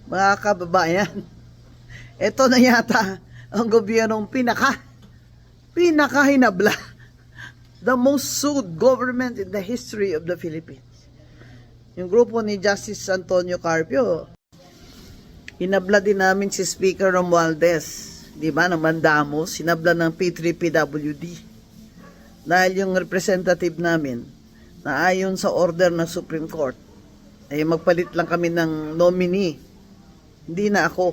Mga kababayan, ito na yata ang gobyernong pinakahinabla. The most sued government in the history of the Philippines. Yung grupo ni Justice Antonio Carpio, hinabla din namin si Speaker Romualdez. Di ba, naman damo, sinabla ng P3PWD. Dahil yung representative namin, na ayon sa order ng Supreme Court, ay magpalit lang kami ng nominee. Hindi na ako.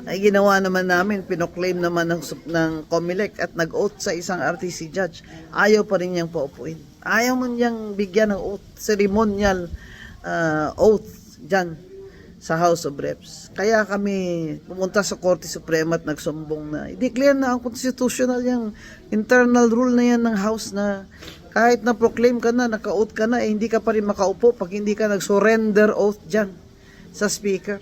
Ay ginawa naman namin, pinoclaim naman ng COMELEC at nag-oath sa isang RTC judge. Ayaw pa rin niyang paupuin. Ayaw mo niyang bigyan ng oath, ceremonial oath dyan sa House of Reps. Kaya kami pumunta sa Korte Suprema at nagsumbong na i-declare na ang constitutional yung internal rule na yan ng House na kahit na proclaim ka na, naka-oath ka na, hindi ka pa rin makaupo pag hindi ka nag-surrender oath dyan sa Speaker.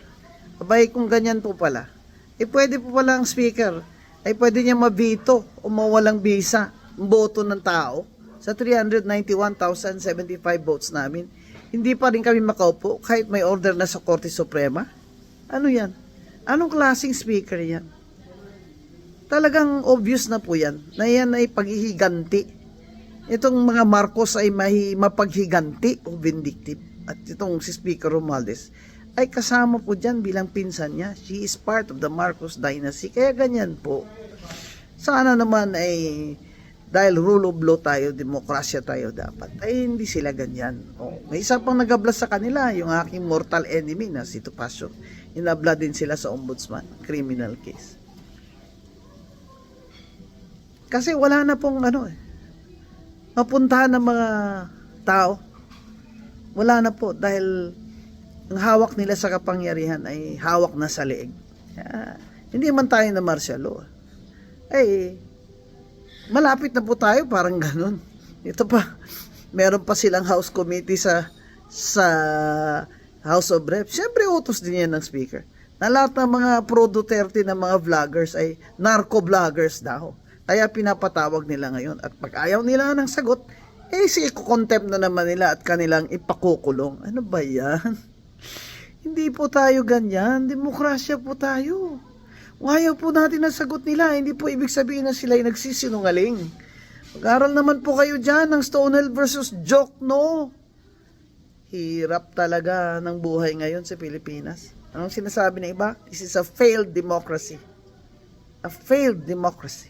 Abay, kung ganyan po pala, pwede po pala ang Speaker, ay pwede niya mabito o mawalang bisa ang boto ng tao sa 391,075 votes namin. Hindi pa rin kami makaupo kahit may order na sa Korte Suprema. Ano yan? Anong klaseng Speaker yan? Talagang obvious na po yan, na yan ay paghihiganti. Itong mga Marcos ay mapaghiganti o vindictive. At itong si Speaker Romualdez ay kasama po dyan bilang pinsan niya. She is part of the Marcos dynasty. Kaya ganyan po. Sana naman ay dahil rule of law tayo, demokrasya tayo dapat, ay hindi sila ganyan. May isa pang nagabla sa kanila, yung aking mortal enemy na si Topacio. Inabla din sila sa ombudsman, criminal case. Kasi wala na pong mapuntahan ng mga tao. Wala na po dahil ang hawak nila sa kapangyarihan ay hawak na sa leeg. Hindi man tayo na martial law. Malapit na po tayo, parang ganun. Ito pa, meron pa silang House Committee sa House of Reps. Siyempre, utos din yan ng Speaker. Na lahat ng mga pro-Duterte na mga vloggers ay narco-vloggers daw. Kaya pinapatawag nila ngayon. At pag ayaw nila ng sagot, contempt na naman nila at kanilang ipakukulong. Ano ba yan? Hindi po tayo ganyan. Demokrasya po tayo. Ayaw po natin ang sagot nila. Hindi po ibig sabihin na sila ay nagsisinungaling. Mag-aral naman po kayo dyan ng Stonewall versus Jokno. Hirap talaga ng buhay ngayon sa Pilipinas. Anong sinasabi ng iba? This is a failed democracy. A failed democracy.